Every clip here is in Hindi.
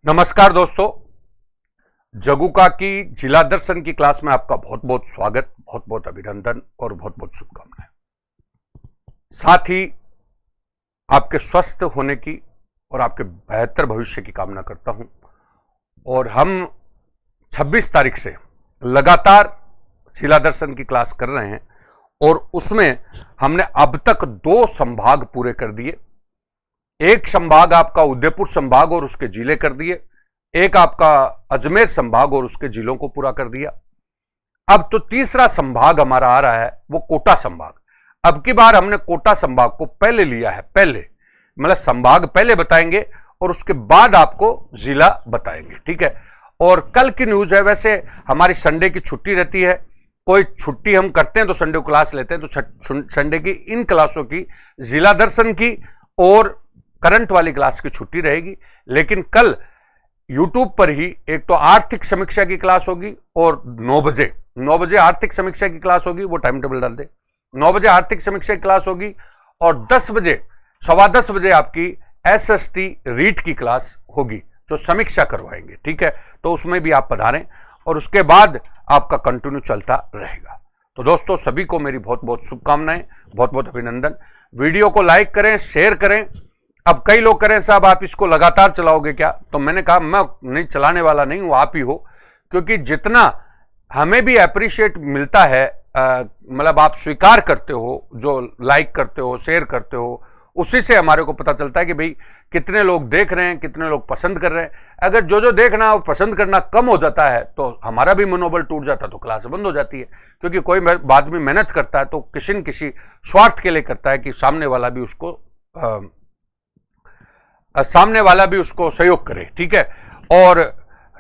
नमस्कार दोस्तों, जगुका की जिला दर्शन की क्लास में आपका बहुत बहुत स्वागत, बहुत बहुत अभिनंदन और बहुत बहुत शुभकामनाएं। साथ ही आपके स्वस्थ होने की और आपके बेहतर भविष्य की कामना करता हूं। और हम 26 तारीख से लगातार जिला दर्शन की क्लास कर रहे हैं और उसमें हमने अब तक 2 संभाग पूरे कर दिए। एक संभाग आपका उदयपुर संभाग और उसके जिले कर दिए, एक आपका अजमेर संभाग और उसके जिलों को पूरा कर दिया। अब तो तीसरा संभाग हमारा आ रहा है, वो कोटा संभाग। अब की बार हमने कोटा संभाग को पहले लिया है, पहले मतलब संभाग पहले बताएंगे और उसके बाद आपको जिला बताएंगे, ठीक है। और कल की न्यूज है, वैसे हमारी संडे की छुट्टी रहती है, कोई छुट्टी हम करते हैं तो संडे को क्लास लेते हैं, तो संडे की इन क्लासों की जिला दर्शन की और करंट वाली क्लास की छुट्टी रहेगी। लेकिन कल YouTube पर ही एक तो आर्थिक समीक्षा की क्लास होगी और 9 बजे आर्थिक समीक्षा की क्लास होगी, वो टाइम टेबल डाल दे। 9 बजे आर्थिक समीक्षा की क्लास होगी और 10 बजे 10:15 बजे आपकी SST रीट की क्लास होगी जो समीक्षा करवाएंगे, ठीक है। तो उसमें भी आप पधारें और उसके बाद आपका कंटिन्यू चलता रहेगा। तो दोस्तों, सभी को मेरी बहुत बहुत शुभकामनाएं, बहुत बहुत अभिनंदन। वीडियो को लाइक करें, शेयर करें। अब कई लोग करें साहब आप इसको लगातार चलाओगे क्या, तो मैंने कहा मैं नहीं चलाने वाला नहीं हूं, आप ही हो। क्योंकि जितना हमें भी अप्रिशिएट मिलता है, मतलब आप स्वीकार करते हो, जो लाइक करते हो, शेयर करते हो, उसी से हमारे को पता चलता है कि भाई कितने लोग देख रहे हैं, कितने लोग पसंद कर रहे हैं। अगर जो देखना और पसंद करना कम हो जाता है तो हमारा भी मनोबल टूट जाता है, तो क्लास बंद हो जाती है। क्योंकि कोई आदमी मेहनत करता है तो किसी न किसी स्वार्थ के लिए करता है कि सामने वाला भी उसको सहयोग करे, ठीक है। और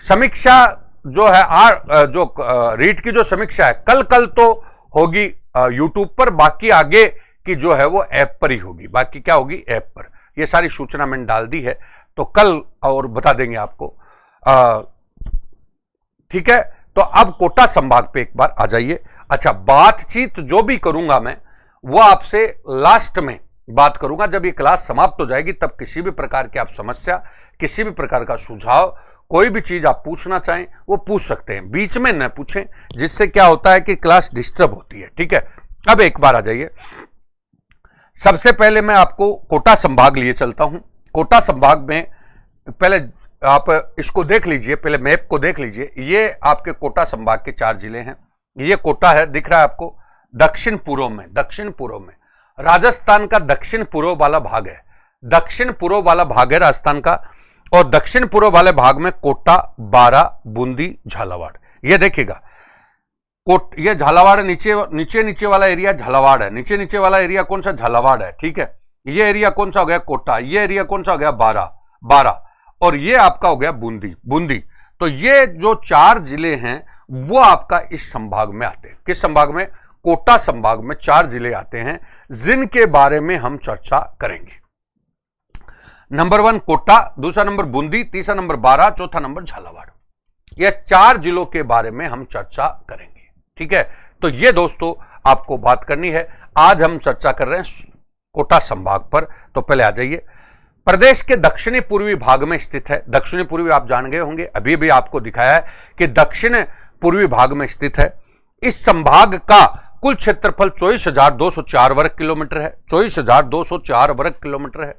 समीक्षा जो है जो रीट की जो समीक्षा है कल तो होगी YouTube पर, बाकी आगे की जो है वो ऐप पर ही होगी। बाकी क्या होगी, ऐप पर। ये सारी सूचना मैंने डाल दी है, तो कल और बता देंगे आपको, ठीक है। तो अब कोटा संभाग पे एक बार आ जाइए। अच्छा, बातचीत जो भी करूंगा मैं वो आपसे लास्ट में बात करूंगा, जब ये क्लास समाप्त हो जाएगी तब किसी भी प्रकार की आप समस्या, किसी भी प्रकार का सुझाव, कोई भी चीज आप पूछना चाहें वो पूछ सकते हैं, बीच में न पूछें, जिससे क्या होता है कि क्लास डिस्टर्ब होती है, ठीक है। अब एक बार आ जाइए। सबसे पहले मैं आपको कोटा संभाग लिए चलता हूं। कोटा संभाग में पहले आप इसको देख लीजिए, पहले मैप को देख लीजिए। ये आपके कोटा संभाग के 4 जिले हैं। ये कोटा है, दिख रहा है आपको, दक्षिण पूर्व में राजस्थान का दक्षिण पूर्व वाला भाग है। दक्षिण पूर्व वाला भाग है राजस्थान का, और दक्षिण पूर्व वाले भाग में कोटा, बारा, बूंदी, झालावाड़। ये देखिएगा, ये झालावाड़ नीचे वाला एरिया झालावाड़ है। नीचे वाला एरिया कौन सा, झालावाड़ है, ठीक है। ये एरिया कौन सा हो गया, कोटा। ये एरिया कौन सा हो गया, बारा। और ये आपका हो गया बूंदी। तो ये जो 4 जिले हैं वो आपका इस संभाग में आते हैं। किस संभाग में, कोटा संभाग में 4 जिले आते हैं, जिनके बारे में हम चर्चा करेंगे। नंबर 1 कोटा, दूसरा नंबर बूंदी, तीसरा नंबर बारा, चौथा नंबर झालावाड़। यह 4 जिलों के बारे में हम चर्चा करेंगे, ठीक है। तो ये दोस्तों आपको बात करनी है। आज हम चर्चा कर रहे हैं कोटा संभाग पर। तो पहले आ जाइए। प्रदेश के दक्षिणी पूर्वी भाग में स्थित है। दक्षिणी पूर्वी आप जान गए होंगे, अभी भी आपको दिखाया है कि दक्षिण पूर्वी भाग में स्थित है। इस संभाग का कुल क्षेत्रफल 24,204 वर्ग किलोमीटर है। 24,204 वर्ग किलोमीटर है।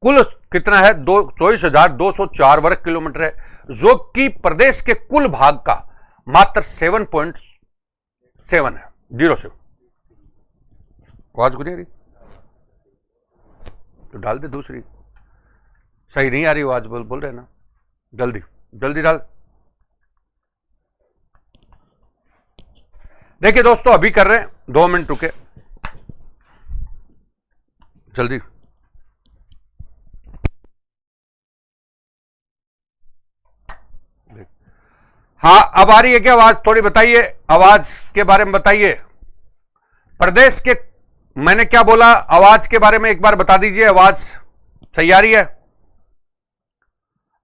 कुल कितना है, 24,204 वर्ग किलोमीटर है, जो कि प्रदेश के कुल भाग का मात्र 7.7 है, 07। आवाज गुजरी तो डाल दे, दूसरी सही नहीं आ रही आवाज, बोल रहे ना, जल्दी डाल। देखिए दोस्तों, अभी कर रहे हैं, 2 मिनट रुके, जल्दी। हाँ, अब आ रही है क्या आवाज, थोड़ी बताइए, आवाज के बारे में बताइए। प्रदेश के, मैंने क्या बोला, आवाज के बारे में एक बार बता दीजिए। आवाज सही आ रही है,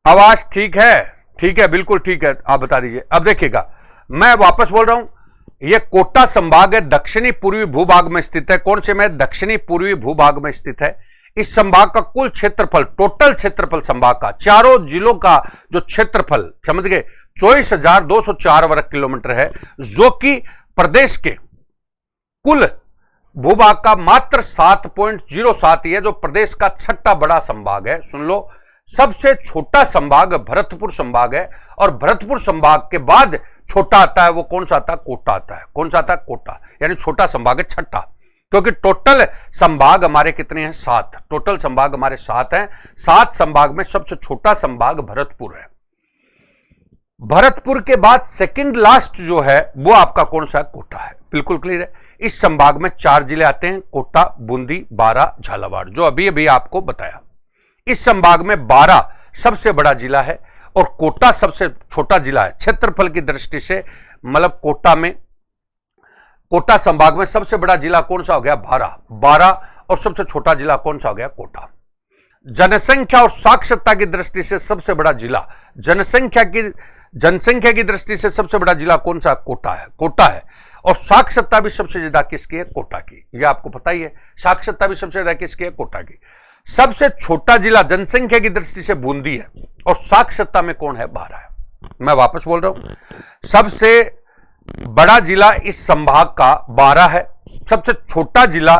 आवाज ठीक है, बिल्कुल ठीक है, आप बता दीजिए। अब देखिएगा, मैं वापस बोल रहा हूं, यह कोटा संभाग है, दक्षिणी पूर्वी भूभाग में स्थित है। कौन से में, दक्षिणी पूर्वी भूभाग में स्थित है। इस संभाग का कुल क्षेत्रफल, टोटल क्षेत्रफल संभाग का, चारों जिलों का जो क्षेत्रफल समझ गए 24,204 वर्ग किलोमीटर है, जो कि प्रदेश के कुल भूभाग का मात्र 7.07 है, जो प्रदेश का छठा बड़ा संभाग है। सुन लो, सबसे छोटा संभाग भरतपुर संभाग है, और भरतपुर संभाग के बाद छोटा आता है वो कौन सा आता है? कोटा आता है। कौन सा आता है? कोटा, यानी छोटा संभाग है छठा, क्योंकि टोटल संभाग हमारे कितने हैं? 7। टोटल संभाग हमारे 7 हैं। 7 संभाग में सबसे छोटा संभाग भरतपुर है। भरतपुर के बाद सेकंड लास्ट जो है वो आपका कौन सा है? कोटा है। बिल्कुल क्लियर है। इस संभाग में 4 जिले आते हैं, कोटा, बूंदी, बारा, झालावाड़, जो अभी अभी आपको बताया। इस संभाग में बारा सबसे बड़ा जिला है और कोटा सबसे छोटा जिला है क्षेत्रफल की दृष्टि से। मतलब कोटा संभाग में सबसे बड़ा जिला कौन सा हो गया? बारा, और सबसे छोटा जिला कौन सा हो गया? कोटा। जनसंख्या और साक्षरता की दृष्टि से सबसे बड़ा जिला, जनसंख्या की दृष्टि से सबसे बड़ा जिला कौन सा? कोटा है। और साक्षरता भी सबसे ज्यादा किसकी है? कोटा की। यह आपको पता ही है, साक्षरता भी सबसे ज्यादा किसकी है? कोटा की। सबसे छोटा जिला जनसंख्या की दृष्टि से बूंदी है, और साक्षरता में कौन है? बारा है। मैं वापस बोल रहा हूं, सबसे बड़ा जिला इस संभाग का बारा है, सबसे छोटा जिला,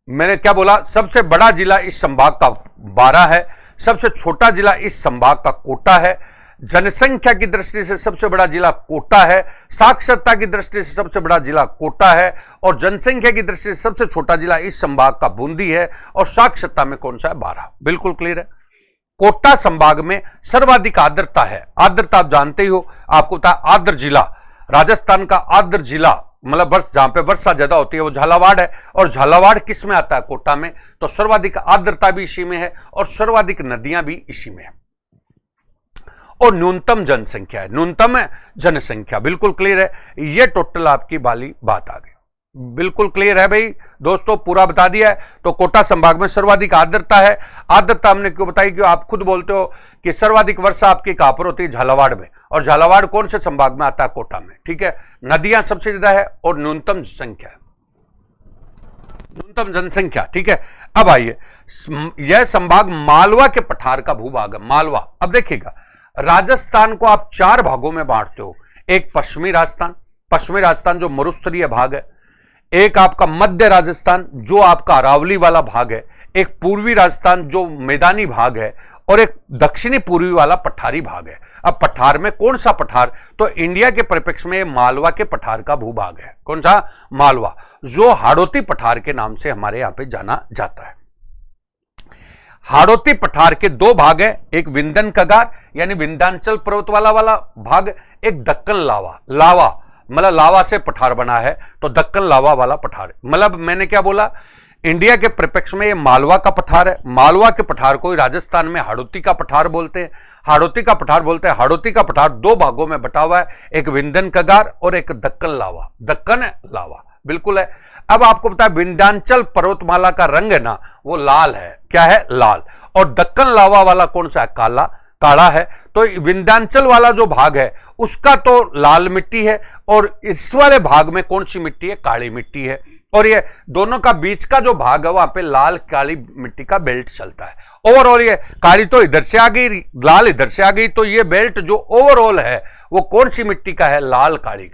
मैंने क्या बोला? सबसे बड़ा जिला इस संभाग का बारा है, सबसे छोटा जिला इस संभाग का कोटा है। जनसंख्या की दृष्टि से सबसे बड़ा जिला कोटा है, साक्षरता की दृष्टि से सबसे बड़ा जिला कोटा है, और जनसंख्या की दृष्टि से सबसे छोटा जिला इस संभाग का बूंदी है, और साक्षरता में कौन सा है? बारा। बिल्कुल क्लियर है। कोटा संभाग में सर्वाधिक आर्द्रता है। आर्द्रता आप जानते ही हो, आपको पता है आर्द्र जिला, राजस्थान का आर्द्र जिला, मतलब वर्ष जहां पे वर्षा ज्यादा होती है वो झालावाड़ है, और झालावाड़ किस में आता है? कोटा में। तो सर्वाधिक आर्द्रता भी इसी में है, और सर्वाधिक नदियां भी इसी में है। और न्यूनतम जनसंख्या है, न्यूनतम जनसंख्या। बिल्कुल क्लियर है। ये टोटल आपकी वाली बात आ गई। बिल्कुल क्लियर है भाई दोस्तों, पूरा बता दिया है। तो कोटा संभाग में सर्वाधिक आर्द्रता है। आर्द्रता हमने क्यों बताई? क्यों आप खुद बोलते हो कि सर्वाधिक वर्षा आपकी कहां पर होती है? झालावाड़ में। और झालावाड़ कौन से संभाग में आता है? कोटा में। ठीक है। नदियां सबसे ज्यादा है और न्यूनतम संख्या है, न्यूनतम जनसंख्या। ठीक है। अब आइए, यह संभाग मालवा के पठार का भूभाग है। मालवा, अब देखिएगा, राजस्थान को आप 4 भागों में बांटते हो। एक पश्चिमी राजस्थान जो मरुस्थलीय भाग है, एक आपका मध्य राजस्थान जो आपका अरावली वाला भाग है, एक पूर्वी राजस्थान जो मैदानी भाग है, और एक दक्षिणी पूर्वी वाला पठारी भाग है। अब पठार में कौन सा पठार? तो इंडिया के परिप्रेक्ष्य में मालवा के पठार का भूभाग है। कौन सा? मालवा, जो हाड़ौती पठार के नाम से हमारे यहां पे जाना जाता है। हाड़ौती पठार के 2 भाग हैं, एक विंध्यन कगार यानी विंध्याचल पर्वत वाला भाग, एक दक्कन लावा मतलब लावा से पठार बना है, तो दक्कन लावा वाला पठार। मतलब मैंने क्या बोला? इंडिया के परिप्रेक्ष्य में ये मालवा का पठार है। मालवा के पठार को राजस्थान में हाड़ौती का पठार बोलते हैं। हाड़ौती का पठार 2 भागों में बटा हुआ है, एक विंध्यन कगार और एक दक्कन लावा। बिल्कुल है। अब आपको पता है विंध्याचल पर्वतमाला का रंग है ना, वो लाल है। क्या है? लाल। और दक्कन लावा वाला कौन सा है? काला है। तो विंध्याचल वाला जो भाग है उसका तो लाल मिट्टी है, और इस वाले भाग में कौन सी मिट्टी है? काली मिट्टी है। और ये दोनों का बीच का जो भाग है वहां पे लाल काली मिट्टी का बेल्ट चलता है। ओवरऑल ये काली तो इधर से आ गई, लाल इधर से आ गई, तो ये बेल्ट जो ओवरऑल है वो कौन सी मिट्टी का है? लाल काली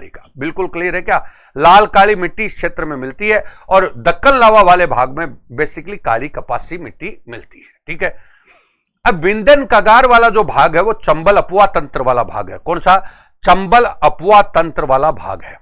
का। बिल्कुल क्लियर है क्या? लाल काली मिट्टी इस क्षेत्र में मिलती है, और दक्कन लावा वाले भाग में बेसिकली काली कपासी मिट्टी मिलती है। ठीक है। अब विंध्यन कगार वाला जो भाग है वो चंबल अपुआ तंत्र वाला भाग है। कौन सा? चंबल अपुआ तंत्र वाला भाग है।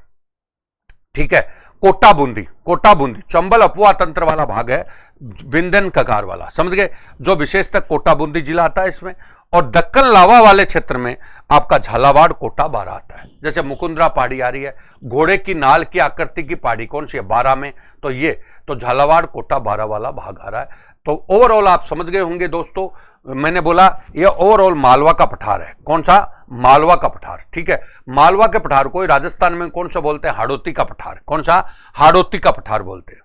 ठीक है। कोटा बूंदी, चंबल अपुआ तंत्र वाला भाग है विंध्यन कगार वाला। समझ गए? जो विशेषतः कोटा बूंदी जिला आता है इसमें। और दक्कन लावा वाले क्षेत्र में आपका झालावाड़, कोटा, बारा आता है। जैसे मुकुंदरा पहाड़ी आ रही है, घोड़े की नाल की आकृति की पहाड़ी कौन सी है? बारा में। तो ये तो झालावाड़, कोटा, बारा वाला भाग आ रहा है। तो ओवरऑल आप समझ गए होंगे दोस्तों, मैंने बोला ये ओवरऑल मालवा का पठार है। कौन सा? मालवा का पठार। ठीक है। मालवा के पठार को राजस्थान में कौन सा बोलते हैं? हाड़ौती का पठार। कौन सा? हाड़ौती का पठार बोलते हैं।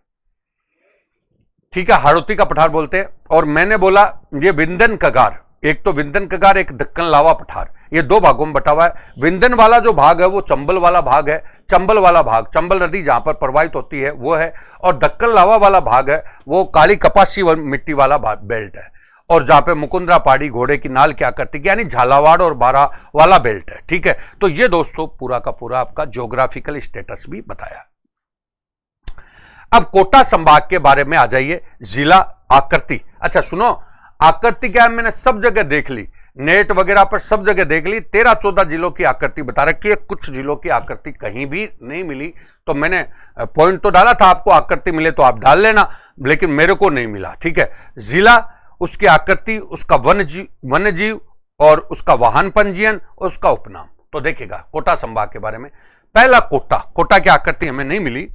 ठीक है, हाड़ौती का पठार बोलते हैं। और मैंने बोला ये विंध्यन कगार, एक तो विंध्यन कगार, एक दक्कन लावा पठार, ये दो भागों में बटा हुआ है। विंध्यन वाला जो भाग है वो चंबल वाला भाग है, चंबल वाला भाग चंबल नदी जहां पर प्रवाहित होती है वो है, और दक्कन लावा वाला भाग है वो काली कपासी मिट्टी वाला बेल्ट है, और जहां पे मुकुंदरा पहाड़ी घोड़े की नाल की आकृति यानी झालावाड़ और बारा वाला बेल्ट है। ठीक है, तो ये दोस्तों पूरा का पूरा आपका ज्योग्राफिकल स्टेटस भी बताया। अब कोटा संभाग के बारे में आ जाइए, जिला आकृति। अच्छा सुनो, आकृति क्या है, मैंने सब जगह देख ली, नेट वगैरह पर सब जगह देख ली, 13-14 जिलों की आकृति बता रखी है, कुछ जिलों की आकृति कहीं भी नहीं मिली। तो मैंने पॉइंट तो डाला था आपको, आकृति मिले तो आप डाल लेना, लेकिन मेरे को नहीं मिला। ठीक है, जिला, उसकी आकृति, उसका वन्य जीव और उसका वाहन पंजीयन और उसका उपनाम। तो देखिएगा कोटा संभाग के बारे में, पहला कोटा, कोटा की आकृति हमें नहीं मिली।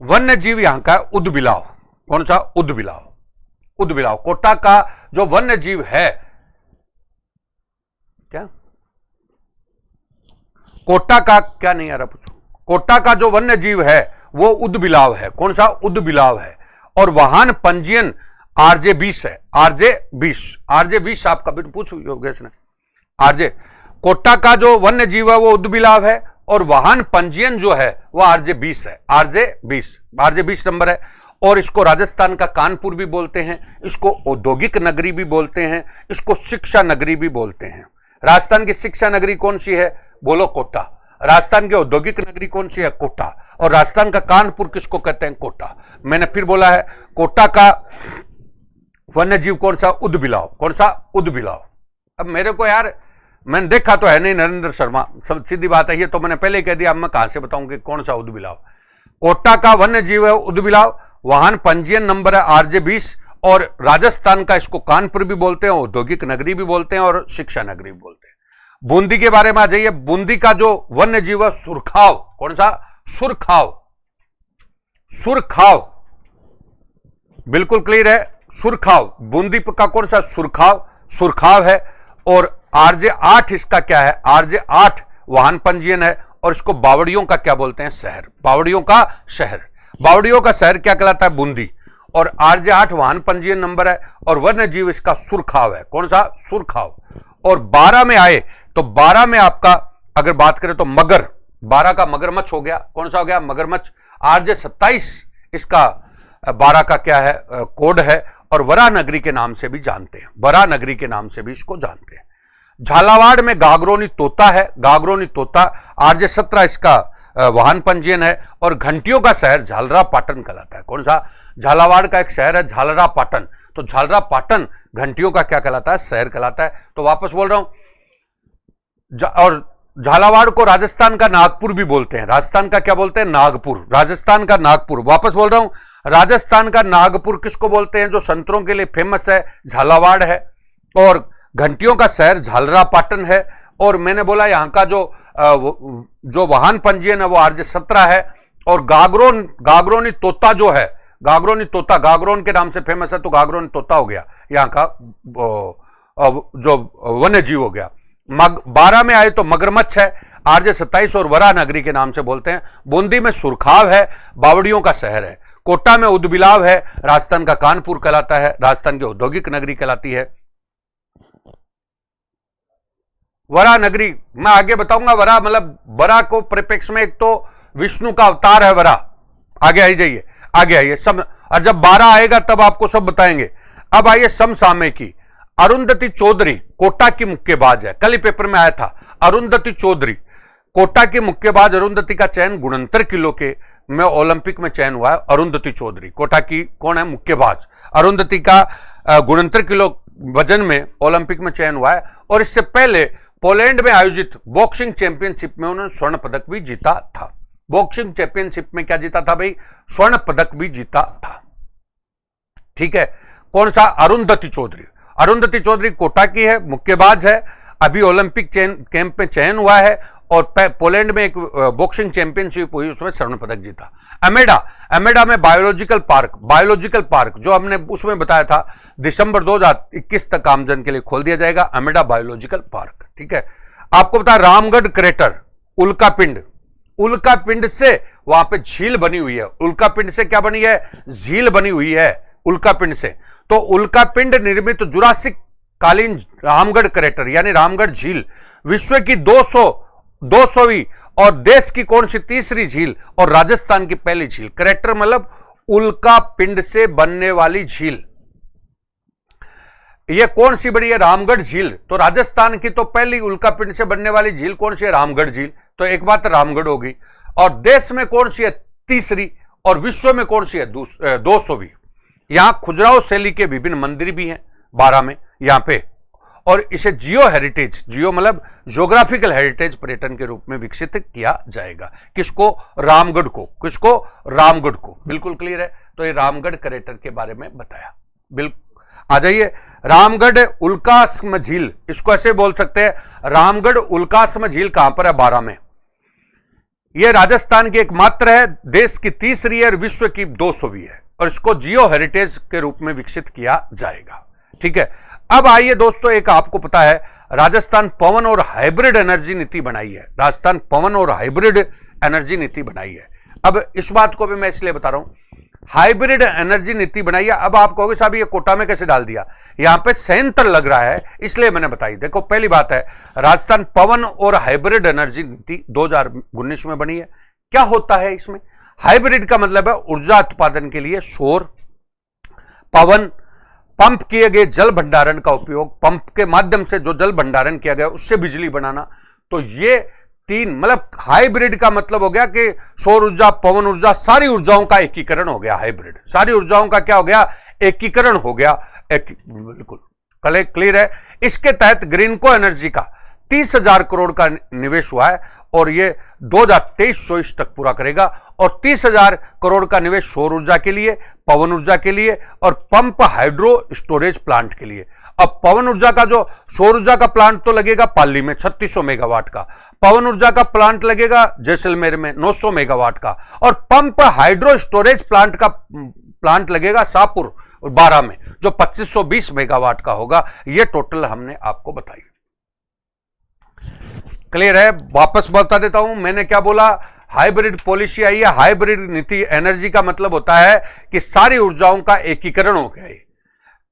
वन्य जीव यहां का उदबिलाव, कौन सा, उदबिलाव, उदबिलाव। कोटा का जो वन्य जीव है, क्या कोटा का, क्या नहीं आ रहा पूछो, कोटा का जो वन्य जीव है वो उदबिलाव है, कौन सा, उदबिलाव है। और वाहन पंजीयन आरजे 20 है, आरजे 20 आपका भी पूछो योगेश ने, आरजे। कोटा का जो वन्य जीव है वो उदबिलाव है, और वाहन पंजीयन जो है वो आरजे 20 है, आरजे 20 नंबर है। और इसको राजस्थान का कानपुर भी बोलते हैं, इसको औद्योगिक नगरी भी बोलते हैं, इसको शिक्षा नगरी भी बोलते हैं। राजस्थान की शिक्षा नगरी कौन सी है, बोलो कोटा। राजस्थान की औद्योगिक नगरी कौन सी है, कोटा। और राजस्थान का कानपुर किसको कहते हैं, कोटा। मैंने फिर बोला है, कोटा का वन्य जीव कौन सा, उदबिलाव, कौन सा, उदबिलाव। अब मेरे को यार, मैंने देखा तो है नहीं नरेंद्र शर्मा, सब सीधी बात है, ये तो मैंने पहले कह दिया, अब मैं कहां से बताऊं कि कौन सा उदबिलाव। कोटा का वन्य जीव है उदबिलाव, वाहन पंजीयन नंबर है आरजे 20, और राजस्थान का इसको कानपुर भी बोलते हैं, औद्योगिक नगरी भी बोलते हैं और शिक्षा नगरी भी बोलते हैं। बूंदी के बारे में आ जाइए, बूंदी का जो वन्य जीव है सुरखाव, कौन सा, सुरखाव, सुरखाव, बिल्कुल क्लियर है, सुरखाव। बूंदी का कौन सा, सुरखाव, सुरखाव है। और आरजे 8 इसका क्या है, आरजे 8 वाहन पंजीयन है, और इसको बावड़ियों का क्या बोलते हैं, शहर, बावड़ियों का शहर। बावड़ियों का शहर क्या कहलाता है, बूंदी। और आरजे 8 वाहन पंजीयन नंबर है, और वन्य जीव इसका सुरखाव है, कौन सा, सुरखाव। और 12 में आए तो 12 में आपका अगर बात करें तो मगर, 12 का मगरमच्छ हो गया, कौन सा हो गया, मगरमच्छ। आरजे 27 इसका 12 का क्या है, कोड है, और वरा नगरी के नाम से भी जानते हैं, वरा नगरी के नाम से भी इसको जानते हैं। झालावाड़ में गागरोनी तोता है, गागरोनी तोता, आरजे 17 इसका वाहन पंजीयन है। और घंटियों का शहर झालरा पाटन कहलाता है, कौन सा, झालावाड़ का एक शहर है झालरा पाटन। तो झालरा पाटन घंटियों का क्या कहलाता है, शहर कहलाता है। तो वापस बोल रहा हूं, और झालावाड़ को राजस्थान का नागपुर भी बोलते हैं, राजस्थान का क्या बोलते हैं, नागपुर, राजस्थान का नागपुर। वापस बोल रहा हूं, राजस्थान का नागपुर किसको बोलते हैं, जो संतरों के लिए फेमस है, झालावाड़ है। और घंटियों का शहर झालरा पाटन है। और मैंने बोला यहां का जो वाहन पंजीयन है वो आरजे 17 है। और गागरोनी तोता जो है, गागरोनी तोता, गागरोन के नाम से फेमस है, तो गागरोनी तोता हो गया यहाँ का जो वन्य जीव हो गया। 12 में आए तो मगरमच्छ है, आरजे 27, और वरा नगरी के नाम से बोलते हैं। बूंदी में सुरखाव है, बावड़ियों का शहर है। कोटा में उदबिलाव है, राजस्थान का कानपुर कहलाता है, राजस्थान की औद्योगिक नगरी कहलाती है। वरा नगरी मैं आगे बताऊंगा, वरा मतलब वरा को परिप्रेक्ष्य में एक तो विष्णु का अवतार है वरा। आगे आई जाइए, आगे आइए सब, और जब 12 आएगा तब आपको सब बताएंगे। अब आइए समसामयिकी। अरुंधति चौधरी कोटा की मुक्केबाज है, कल ही पेपर में आया था। अरुंधति चौधरी कोटा की मुक्केबाज, अरुंधति का चयन गुणंतर किलो के में ओलंपिक में चयन हुआ है। अरुंधति चौधरी कोटा की कौन है, मुक्केबाज। अरुंधति का गुणंतर किलो वजन में ओलंपिक में चयन हुआ है। और इससे पहले पोलैंड में आयोजित बॉक्सिंग चैंपियनशिप में उन्होंने स्वर्ण पदक भी जीता था। बॉक्सिंग चैंपियनशिप में क्या जीता था भाई, स्वर्ण पदक भी जीता था। ठीक है, कौन सा, अरुंधति चौधरी। अरुंधति चौधरी कोटा की है, मुक्केबाज है, अभी ओलंपिक कैंप में चयन हुआ है, और पोलैंड में एक बॉक्सिंग चैंपियनशिप हुई, उसमें स्वर्ण पदक जीता। अमेडा में बायोलॉजिकल पार्क जो हमने उसमें बताया था, दिसंबर 2021 तक आमजन के लिए खोल दिया जाएगा, अमेडा बायोलॉजिकल पार्क। ठीक है, आपको बता, रामगढ़ क्रेटर, उल्कापिंड से वहां पे झील बनी हुई है। उल्कापिंड से क्या बनी है, झील बनी हुई है उल्कापिंड से। तो उल्कापिंड निर्मित जुरासिक कालीन रामगढ़ करेटर यानी रामगढ़ झील विश्व की 200वीं और देश की कौन सी तीसरी झील और राजस्थान की पहली झील? करेटर मतलब उल्का पिंड से बनने वाली झील। यह कौन सी बड़ी है? रामगढ़ झील। तो राजस्थान की तो पहली उल्का पिंड से बनने वाली झील कौन सी है? रामगढ़ झील। तो एक बात रामगढ़ होगी। और देश में कौन सी है? तीसरी। और विश्व में कौन सी है? 200वीं। यहां खजुराहो शैली के विभिन्न मंदिर भी हैं 12 में यहां पे। और इसे जियो हेरिटेज, जियो मतलब ज्योग्राफिकल हेरिटेज पर्यटन के रूप में विकसित किया जाएगा। किसको? रामगढ़ को। किसको? रामगढ़ को। बिल्कुल क्लियर है। तो ये रामगढ़ करेटर के बारे में बताया। बिल्कुल आ जाइए। रामगढ़ उल्कास्म झील, इसको ऐसे बोल सकते हैं, रामगढ़ उल्कास्म झील कहां पर है? 12 में। यह राजस्थान की एकमात्र है, देश की तीसरी है और विश्व की 200वीं है। और इसको जियो हेरिटेज के रूप में विकसित किया जाएगा। ठीक है। अब आइए दोस्तों, एक आपको पता है राजस्थान पवन और हाइब्रिड एनर्जी नीति बनाई है। राजस्थान पवन और हाइब्रिड एनर्जी नीति बनाई है। अब इस बात को भी मैं इसलिए बता रहा हूं, हाइब्रिड एनर्जी नीति बनाई है। अब आप कहोगे साहब ये कोटा में कैसे डाल दिया? यहां पे संयंत्र लग रहा है, इसलिए मैंने बताई। देखो पहली बात है, राजस्थान पवन और हाइब्रिड एनर्जी नीति 2019 में बनी है। क्या होता है इसमें? हाइब्रिड का मतलब है ऊर्जा उत्पादन के लिए सौर, पवन, पंप किए गए जल भंडारण का उपयोग, पंप के माध्यम से जो जल भंडारण किया गया उससे बिजली बनाना। तो ये तीन, मतलब हाइब्रिड का मतलब हो गया कि सौर ऊर्जा, पवन ऊर्जा, सारी ऊर्जाओं का एकीकरण हो गया। हाइब्रिड सारी ऊर्जाओं का क्या हो गया? एकीकरण हो गया। बिल्कुल क्लियर है। इसके तहत ग्रीनको एनर्जी का 30,000 करोड़ का निवेश हुआ है और ये 2023-24 तक पूरा करेगा। और 30,000 करोड़ का निवेश सौर ऊर्जा के लिए, पवन ऊर्जा के लिए और पंप हाइड्रो स्टोरेज प्लांट के लिए। अब पवन ऊर्जा का जो, सौर ऊर्जा का प्लांट तो लगेगा पाली में 3600 मेगावाट का, पवन ऊर्जा का प्लांट लगेगा जैसलमेर में 900 मेगावाट का, और पंप हाइड्रो स्टोरेज प्लांट का प्लांट लगेगा शाहपुर 12 में जो 2520 मेगावाट का होगा। यह टोटल हमने आपको बताई। क्लियर है? वापस बता देता हूं, मैंने क्या बोला? हाइब्रिड पॉलिसी आई है। हाइब्रिड नीति एनर्जी का मतलब होता है कि सारी ऊर्जाओं का एकीकरण हो गया है।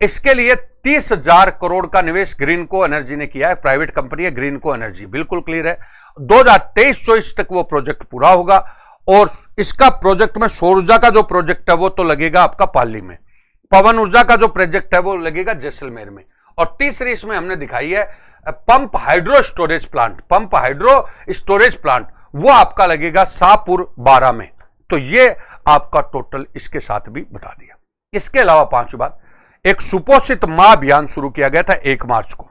इसके लिए 30,000 करोड़ का निवेश ग्रीनको एनर्जी ने किया है। प्राइवेट कंपनी है ग्रीनको एनर्जी। बिल्कुल क्लियर है। 2023-24 तक वो प्रोजेक्ट पूरा होगा। और इसका प्रोजेक्ट में सौर ऊर्जा का जो प्रोजेक्ट है वो तो लगेगा आपका पाली में, पवन ऊर्जा का जो प्रोजेक्ट है वो लगेगा जैसलमेर में, और तीसरी इसमें हमने दिखाई है pump hydro storage plant. Pump hydro storage plant वो आपका लगेगा शाहपुर 12 में। तो ये आपका टोटल इसके साथ भी बता दिया। इसके अलावा पांचवी बात, एक सुपोषित मां अभियान शुरू किया गया था 1 मार्च को।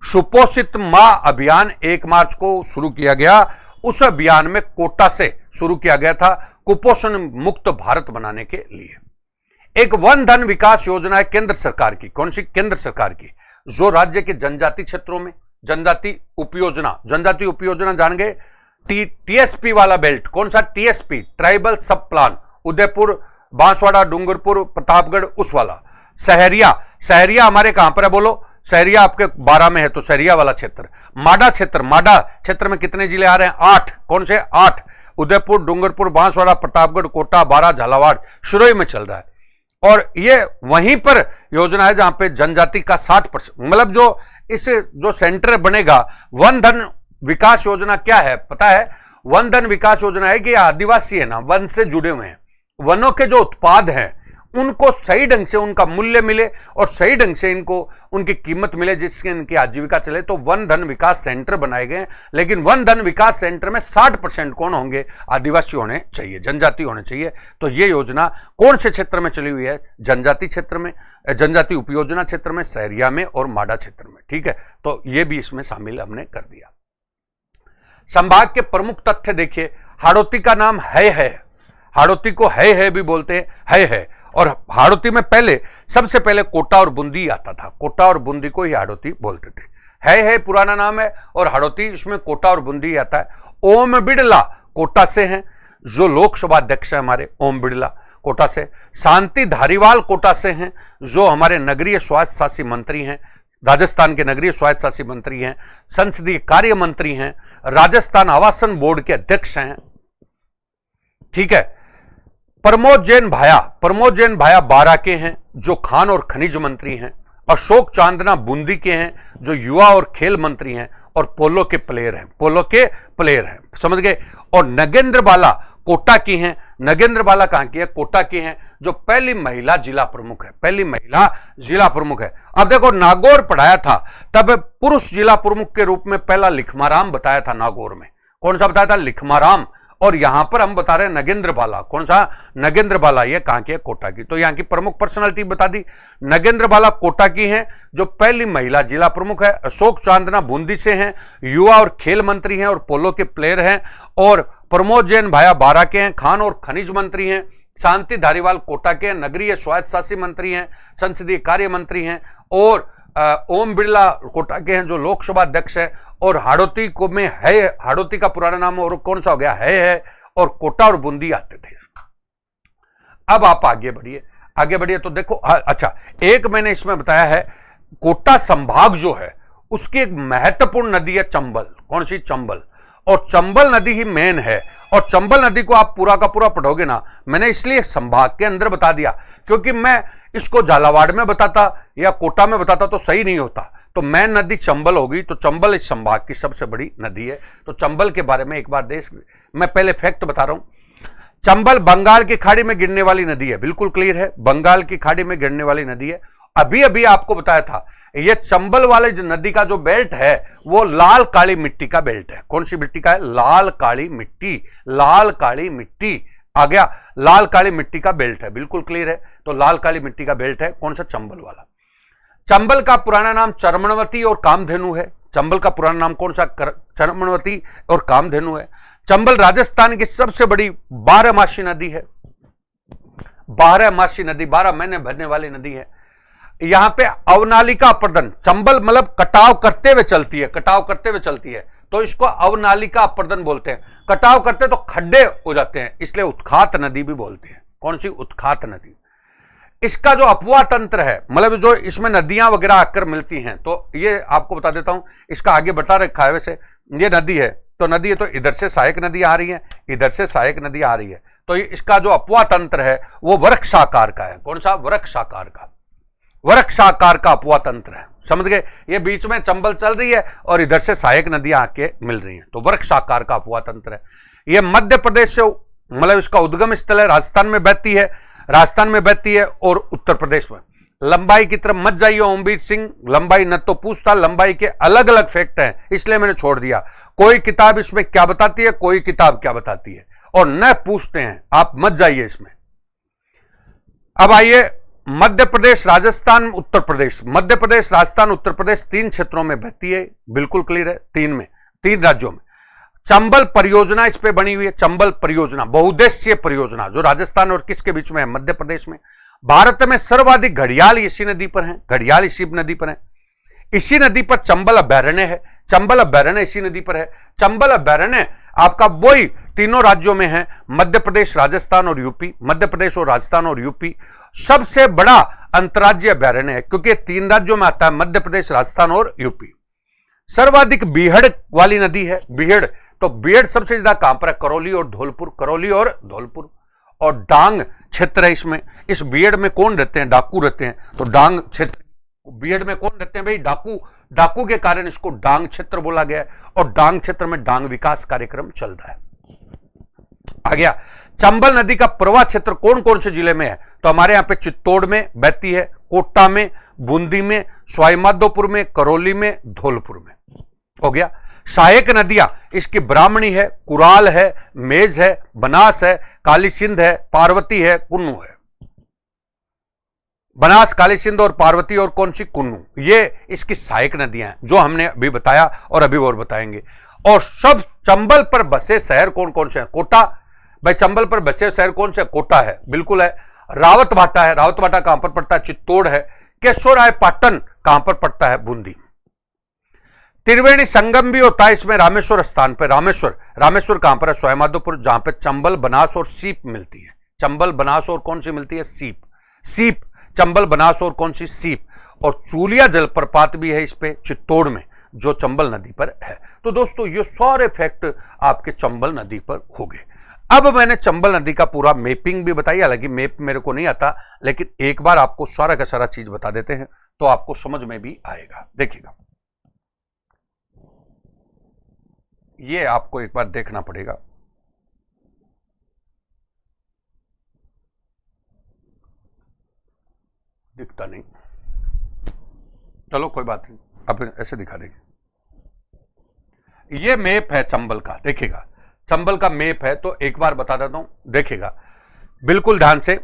सुपोषित मां अभियान 1 मार्च को शुरू किया गया। उस अभियान में कोटा से शुरू किया गया था कुपोषण मुक्त भारत बनाने के लिए। एक वन धन विकास योजना है केंद्र सरकार की। कौन सी? केंद्र सरकार की, जो राज्य के जनजाति क्षेत्रों में जनजाति उपयोजना जान गए। टीएसपी वाला बेल्ट, कौन सा? टीएसपी, ट्राइबल सब प्लान, उदयपुर, बांसवाड़ा, डूंगरपुर, प्रतापगढ़, उस वाला। सहरिया हमारे कहां पर है? बोलो। सहरिया आपके 12 में है, तो सहरिया वाला क्षेत्र। माडा क्षेत्र में कितने जिले आ रहे हैं? 8। कौन से? 8। उदयपुर, डूंगरपुर, बांसवाड़ा, प्रतापगढ़, कोटा, बारां, झालावाड़, सिरोही में चल रहा है। और ये वहीं पर योजना है जहां पे जनजाति का 60%, मतलब जो इस जो सेंटर बनेगा। वन धन विकास योजना क्या है पता है? वन धन विकास योजना है कि आदिवासी है ना, वन से जुड़े हुए हैं, वनों के जो उत्पाद हैं उनको सही ढंग से उनका मूल्य मिले और सही ढंग से इनको उनकी कीमत मिले, जिससे इनकी आजीविका चले। तो वन धन विकास सेंटर बनाए गए। लेकिन वन धन विकास सेंटर में 60% कौन होंगे? आदिवासी होने चाहिए, जनजाति होने चाहिए। तो ये योजना कौन से क्षेत्र में चली हुई है? जनजाति क्षेत्र में, जनजाति उपयोजना क्षेत्र में, सहरिया में और माडा क्षेत्र में। ठीक है, तो ये भी इसमें शामिल हमने कर दिया। संभाग के प्रमुख तथ्य देखिए। हाड़ौती का नाम है, हाड़ौती को है भी बोलते हैं, है। और हाड़ौती में सबसे पहले कोटा और बूंदी आता था। कोटा और बूंदी को ही हाड़ौती बोलते थे। है पुराना नाम है और हाड़ौती, इसमें कोटा और बूंदी आता है। ओम बिड़ला कोटा से हैं, जो लोकसभा अध्यक्ष है हमारे, ओम बिड़ला कोटा से। शांति धारीवाल कोटा से हैं, जो हमारे नगरीय स्वायत्त शासी मंत्री हैं, राजस्थान के नगरीय स्वायत्त शासी मंत्री हैं, संसदीय कार्य मंत्री हैं, राजस्थान आवासन बोर्ड के अध्यक्ष हैं। ठीक है। प्रमोद जैन भाया 12 के हैं, जो खान और खनिज मंत्री हैं। अशोक चांदना बूंदी के हैं जो युवा और खेल मंत्री हैं और पोलो के प्लेयर हैं, समझ गए। और नगेंद्र बाला कोटा की हैं। नगेंद्र बाला कहां की है? कोटा की हैं, जो पहली महिला जिला प्रमुख है। अब देखो, नागौर पढ़ाया था तब पुरुष जिला प्रमुख के रूप में पहला लिखमाराम बताया था। नागौर में कौन सा बताया था? लिखमाराम। और यहां पर हम बता रहे हैं नगेंद्र बाला। कौन सा? नगेंद्र बाला। ये कहां की है? कोटा की। तो यहां की प्रमुख पर्सनालिटी बता दी। नगेंद्र बाला कोटा की हैं, जो पहली महिला जिला प्रमुख है। अशोक चांदना बूंदी से हैं, युवा और खेल मंत्री हैं और पोलो के प्लेयर हैं। और प्रमोद जैन भाया बारा के हैं, खान और खनिज मंत्री हैं। शांति धारीवाल कोटा के हैं, नगरीय स्वायत्त शासी मंत्री हैं, संसदीय कार्य मंत्री हैं। और ओम बिरला कोटा के हैं, जो लोकसभा अध्यक्ष है। और हाड़ौती को में है, हाड़ौती का पुराना नाम और कौन सा हो गया? है। और कोटा और बूंदी आते थे। अब आप आगे बढ़िए तो देखो, अच्छा, एक मैंने इसमें बताया है, कोटा संभाग जो है उसकी एक महत्वपूर्ण नदी है चंबल। कौन सी? चंबल। और चंबल नदी ही मेन है। और चंबल नदी को आप पूरा का पूरा पढ़ोगे ना, मैंने इसलिए संभाग के अंदर बता दिया क्योंकि मैं इसको झालावाड़ में बताता या कोटा में बताता तो सही नहीं होता। तो मेन नदी चंबल होगी, तो चंबल इस संभाग की सबसे बड़ी नदी है। तो चंबल के बारे में एक बार मैं पहले फैक्ट बता रहा हूं। चंबल बंगाल की खाड़ी में गिरने वाली नदी है, बिल्कुल क्लियर है, बंगाल की खाड़ी में गिरने वाली नदी है। अभी अभी आपको बताया था, ये चंबल वाले नदी का जो बेल्ट है वो लाल काली मिट्टी का बेल्ट है। कौन सी मिट्टी का है? लाल काली मिट्टी आ गया। लाल काली मिट्टी का बेल्ट है, बिल्कुल क्लियर है। तो लाल काली मिट्टी का बेल्ट है कौन सा? चंबल वाला। चंबल का पुराना नाम चरमनवती और कामधेनु है। चंबल का पुराना नाम कौन सा? चरमनवती और कामधेनु है। चंबल राजस्थान की सबसे बड़ी 12मासी नदी है। 12मासी नदी, 12 महीने भरने वाली नदी है। यहां पे अवनालिका अपर्दन, चंबल मतलब कटाव करते हुए चलती है, तो इसको अवनालिका अपर्दन बोलते हैं। कटाव करते तो खड्डे हो जाते हैं, इसलिए उत्खात नदी भी बोलते हैं। कौन सी? उत्खात नदी। इसका जो अपवाह तंत्र है, मतलब जो इसमें नदियां वगैरह आकर मिलती हैं, तो ये आपको बता देता हूं, इसका आगे बता रखा है। वैसे ये नदी है तो इधर से सहायक नदी आ रही है, इधर से सहायक नदी आ रही है। तो इसका जो अपवाह तंत्र है वो वृक्षाकार का है। कौन सा? वृक्षाकार का अपवाह तंत्र है, समझ गए। ये बीच में चंबल चल रही है और इधर से सहायक नदियां आके मिल रही हैं, तो वृक्षाकार का अपवाह तंत्र है। ये मध्य प्रदेश से, मतलब इसका उद्गम स्थल है, राजस्थान में बहती है और उत्तर प्रदेश में। लंबाई की तरफ मत जाइए ओमवीर सिंह, लंबाई न तो पूछता, लंबाई के अलग अलग फैक्ट हैं, इसलिए मैंने छोड़ दिया। कोई किताब इसमें क्या बताती है, कोई किताब क्या बताती है, और न पूछते हैं, आप मत जाइए इसमें। अब आइए, मध्य प्रदेश, राजस्थान, उत्तर प्रदेश। मध्य प्रदेश, राजस्थान, उत्तर प्रदेश 3 क्षेत्रों में बहती है, बिल्कुल क्लियर है। 3 राज्यों में। चंबल परियोजना इस पे बनी हुई है। चंबल परियोजना बहुउद्देशीय परियोजना, जो राजस्थान और किसके बीच में है? मध्य प्रदेश में। भारत में सर्वाधिक घड़ियाल इसी नदी पर है। इसी नदी पर चंबल अभयारण्य है। चंबल अभयारण्य इसी नदी पर है। चंबल अभयारण्य आपका वही तीनों राज्यों में है, मध्य प्रदेश, राजस्थान और यूपी। मध्य प्रदेश और राजस्थान और यूपी सबसे बड़ा अंतर्राज्यीय अभयारण्य है, क्योंकि 3 राज्यों में आता है, मध्य प्रदेश, राजस्थान और यूपी। सर्वाधिक बीहड़ वाली नदी है। बीहड़, तो बीहड़ सबसे ज्यादा कहां पर है? करौली और धौलपुर। और डांग क्षेत्र है इसमें। इस बीहड़ में कौन रहते हैं? डाकू रहते हैं। तो डांग क्षेत्र, बीहड़ में कौन रहते हैं भाई? डाकू के कारण इसको डांग क्षेत्र बोला गया है। और डांग क्षेत्र में डांग विकास कार्यक्रम चल रहा है। आ गया। चंबल नदी का प्रवाह क्षेत्र कौन कौन से जिले में है? तो हमारे यहां पे चित्तौड़ में बहती है, कोटा में, बूंदी में, सवाईमाधोपुर में, करौली में, धौलपुर में। हो गया। सहायक नदियां इसकी ब्राह्मणी है, कुराल है, मेज है, बनास है, काली सिंध है, पार्वती है, कुन्नू है। बनास, काली सिंध और पार्वती और कौन सी? कुन्नू। ये इसकी सहायक नदियां हैं, जो हमने अभी बताया और अभी और बताएंगे। और सब चंबल पर बसे शहर कौन कौन से हैं? कोटा। भाई चंबल पर बसे शहर कौन से? कोटा है, बिल्कुल है। रावतभाटा है। रावतभाटा कहां पर पड़ता है? चित्तौड़ है। केशोराय पाटन कहां पर पड़ता है? बूंदी। त्रिवेणी संगम भी होता है इसमें, रामेश्वर स्थान पर। रामेश्वर कहां पर है? सवाईमाधोपुर, जहां पे चंबल, बनास और सीप मिलती है। चंबल, बनास और कौन सी मिलती है? सीप। चंबल, बनास और कौन सी? सीप। और चूलिया जलप्रपात भी है इस पे चित्तौड़ में, जो चंबल नदी पर है। तो दोस्तों ये सारे फैक्ट आपके चंबल नदी पर हो गए। अब मैंने चंबल नदी का पूरा मैपिंग भी बताई, हालांकि मैप मेरे को नहीं आता, लेकिन एक बार आपको सारा का सारा चीज बता देते हैं तो आपको समझ में भी आएगा। देखिएगा, ये आपको एक बार देखना पड़ेगा। दिखता नहीं, चलो कोई बात नहीं, अब ऐसे दिखा देंगे। ये मैप है चंबल का, देखिएगा चंबल का मैप है, तो एक बार बता देता हूं, देखिएगा बिल्कुल ध्यान से।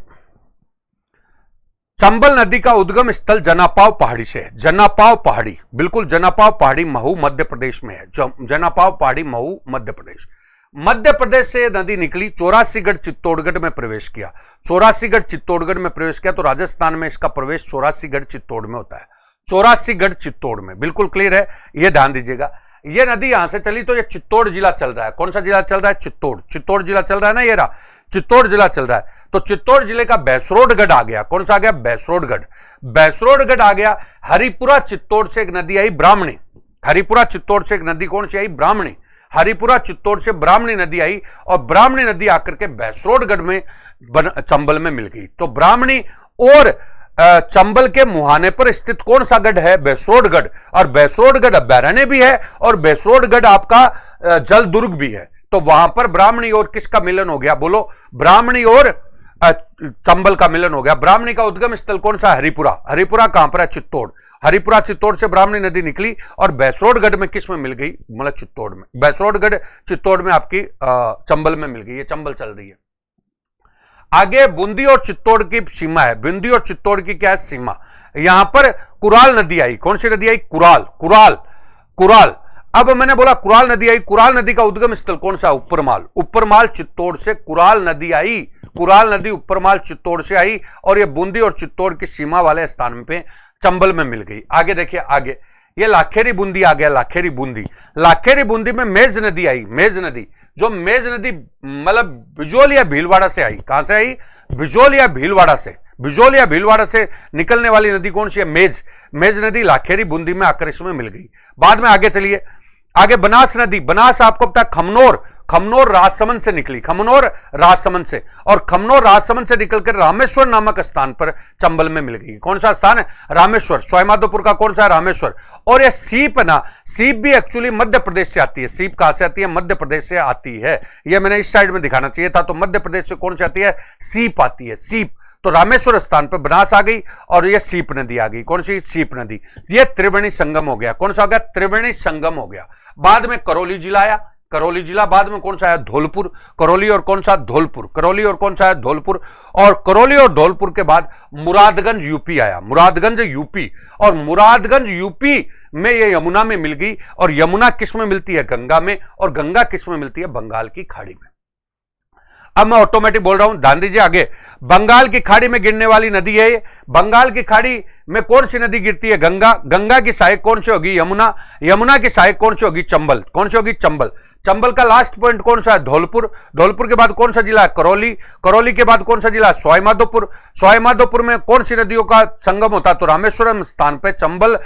चंबल नदी का उद्गम स्थल जनापाव पहाड़ी से है। जनापाव पहाड़ी, बिल्कुल जनापाव पहाड़ी महू मध्य प्रदेश में है। जनापाव पहाड़ी महू मध्य प्रदेश। मध्य प्रदेश से नदी निकली, चौरासीगढ़ चित्तौड़गढ़ में प्रवेश किया। चौरासीगढ़ चित्तौड़गढ़ में प्रवेश किया, तो राजस्थान में इसका प्रवेश चौरासीगढ़ चित्तौड़ में होता है। चौरासीगढ़ चित्तौड़ में, बिल्कुल क्लियर है, यह ध्यान दीजिएगा। ये नदी यहां से चली तो ये चित्तौड़ जिला चल रहा है। कौन सा जिला चल रहा है? चित्तौड़। चित्तौड़ जिला चल रहा है ना, ये रहा चित्तौड़ जिला चल रहा है। तो चित्तौड़ जिले का बैसरोडगढ़ आ गया। कौन सा आ गया? बैसरोडगढ़। बैसरोडगढ़ आ गया। हरिपुरा चित्तौड़ से एक नदी आई, ब्राह्मणी। हरिपुरा चित्तौड़ से एक नदी कौन सी आई? ब्राह्मणी। हरिपुरा चित्तौड़ से ब्राह्मणी नदी आई और ब्राह्मणी नदी आकर के बैसरोडगढ़ में चंबल में मिल गई। तो ब्राह्मणी और चंबल के मुहाने पर स्थित कौन सा गढ़ है? बैसरोडगढ़। और बैसरोडगढ़ अभ्यारण्य भी है और बैसरोडगढ़ आपका जल दुर्ग भी है। तो वहां पर ब्राह्मणी और किसका मिलन हो गया? बोलो, ब्राह्मणी और चंबल का मिलन हो गया। ब्राह्मणी का उद्गम स्थल कौन सा? हरिपुरा। हरिपुरा कहां पर है? चित्तौड़। हरिपुरा चित्तौड़ से ब्राह्मणी नदी निकली और बैसरोडगढ़ में किस में मिल गई? मतलब चित्तौड़ में। बैसरोडगढ़ चित्तौड़ में आपकी चंबल में मिल गई। ये चंबल चल रही है। आगे बूंदी और चित्तौड़ की सीमा है। बूंदी और चित्तौड़ की क्या है? सीमा। यहां पर कुराल नदी आई। कौन सी नदी आई? कुराल। कुराल। कुराल। अब मैंने बोला कुराल नदी आई। कुराल नदी का उद्गम स्थल कौन सा? उपरमाल। उपरमाल चित्तौड़ से कुराल नदी आई। कुराल नदी उपरमाल चित्तौड़ से आई और ये बूंदी और चित्तौड़ की सीमा वाले स्थान पे चंबल में मिल गई। आगे देखिए, आगे ये लाखेरी बूंदी आ गया। लाखेरी बूंदी। लाखेरी बूंदी में मेज नदी आई। मेज नदी, जो मेज नदी मतलब बिजोलिया भीलवाड़ा से आई। कहां से आई? बिजोलिया भीलवाड़ा से। बिजोलिया भीलवाड़ा से निकलने वाली नदी कौन सी है? मेज। मेज नदी लाखेरी बूंदी में आकर इसमें मिल गई। बाद में आगे चलिए, आगे बनास नदी। बनास आपको पता है खमनोर। खमनोर राजसमंद से निकली। खमनोर राजसमंद से, और खमनोर राजसमंद से निकलकर रामेश्वर नामक स्थान पर चंबल में मिल गई। कौन सा स्थान है? रामेश्वर। सवाईमाधोपुर का कौन सा है? रामेश्वर। और ये सीप ना, सीप भी एक्चुअली मध्य प्रदेश से आती है। सीप कहां से आती है? मध्य प्रदेश से आती है। ये मैंने इस साइड में दिखाना चाहिए था। तो मध्य प्रदेश से कौन सी आती है? सीप आती है। सीप। तो रामेश्वर स्थान पर बनास आ गई और ये सीप नदी आ गई। कौन सी? सीप नदी। ये त्रिवेणी संगम हो गया। कौन सा हो गया? त्रिवेणी संगम हो गया। बाद में करौली जिला आया। करौली जिला। बाद में कौन सा है? धौलपुर। करौली और कौन सा? धौलपुर। करौली और कौन सा है? धौलपुर। और करौली और धौलपुर के बाद मुरादगंज यूपी आया। मुरादगंज यूपी। और मुरादगंज यूपी में ये यमुना में मिल गई। और यमुना किस में मिलती है? गंगा में। और गंगा किस में मिलती है? बंगाल की खाड़ी में। अब मैं ऑटोमेटिक बोल रहा हूं, ध्यान दीजिए। आगे बंगाल की खाड़ी में गिरने वाली नदी है ये। बंगाल की खाड़ी में कौन सी नदी गिरती है? गंगा। गंगा की सहायक कौन सी होगी? यमुना। यमुना की सहायक कौन सी होगी? चंबल। कौन सी होगी? चंबल। चंबल का लास्ट पॉइंट कौन सा है? धौलपुर। धौलपुर के बाद कौन सा जिला है? करौली। करौली के बाद कौन सा जिला? सवाईमाधोपुर। सवाईमाधोपुर में कौन सी नदियों का संगम होता है? तो रामेश्वरम स्थान पे चंबल,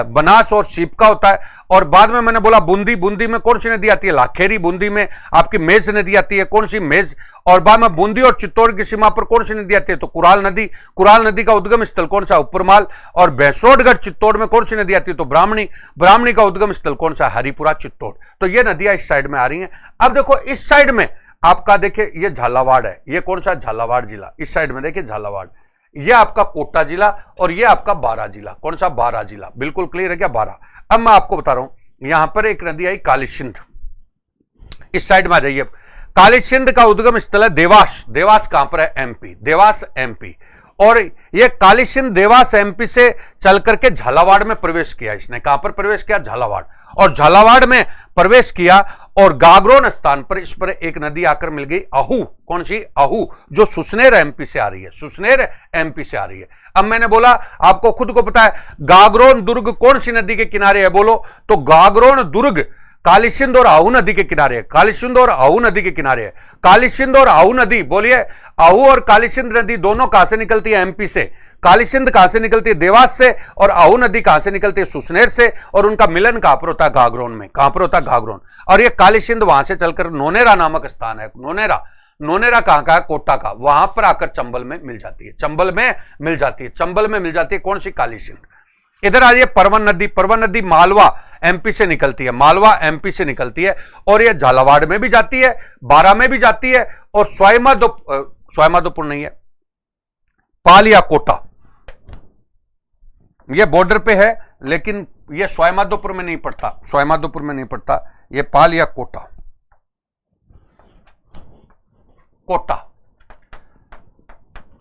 बनास और सीप का होता है। और बाद में मैंने बोला बूंदी। बूंदी में कौन सी नदी आती है? लाखेरी। बूंदी में आपकी मेज नदी आती है। कौन सी? मेज। और बाद में बूंदी और चित्तौड़ की सीमा पर कौन सी नदी आती है? तो कुराल नदी। कुराल नदी का उद्गम स्थल कौन सा? उपरमाल। और बैसरोडगढ़ चित्तौड़ में कौन सी नदी आती है? तो ब्राह्मणी। ब्राह्मणी का उद्गम स्थल कौन सा? हरिपुरा चित्तौड़। तो ये नदियां इस साइड में आ रही हैं। अब देखो इस साइड में आपका देखिए ये झालावाड़ है। ये कौन सा? झालावाड़ जिला। इस साइड में देखिए झालावाड़। ये आपका कोटा जिला और ये आपका बारां जिला। कौन सा? बारां जिला। बिल्कुल क्लियर है क्या? बारां। अब मैं आपको बता रहा हूं, यहां पर एक नदी आई काली सिंध। इस साइड में आ जाइए। काली सिंध का उद्गम स्थल है देवास। देवास कहां पर है? एमपी। देवास एमपी। और ये काली सिंध देवास एमपी से चल करके झालावाड़ में प्रवेश किया। इसने कहां पर प्रवेश किया? झालावाड़। और झालावाड़ में प्रवेश किया और गागरोन स्थान पर इस पर एक नदी आकर मिल गई, आहू। कौन सी? आहू, जो सुसनेर एमपी से आ रही है। सुसनेर एमपी से आ रही है। अब मैंने बोला आपको खुद को पता है गागरोन दुर्ग कौन सी नदी के किनारे है? बोलो, तो गागरोन दुर्ग काली सिंध और आहू नदी के किनारे है। काली सिंध और आहू नदी के किनारे है। काली सिंध और आहू नदी, बोलिए, आहू और काली सिंध नदी दोनों कहां से निकलती है? एमपी से। काली सिंध कहां से निकलती है? देवास से। और आहू नदी कहां से निकलती है? सुसनेर से। और उनका मिलन कहां पर होता है? गागरोन में। कहां पर होता है? गागरोन। और ये काली सिंध वहां से चलकर नोनेरा नामक स्थान है। नोनेरा। नोनेरा कहां का है? कोटा का। वहां पर आकर चंबल में मिल जाती है, चंबल में मिल जाती है, चंबल में मिल जाती है। कौन सी? काली सिंध। इधर आ जाइए, परवन नदी। परवन नदी मालवा एमपी से निकलती है, मालवा एमपी से निकलती है और यह झालावाड़ में भी जाती है, बारा में भी जाती है और स्वाईमाधोपुर नहीं है, पालिया कोटा, यह बॉर्डर पे है, लेकिन यह स्वाईमाधोपुर में नहीं पड़ता, स्वाईमाधोपुर में नहीं पड़ता, यह पालिया कोटा, कोटा,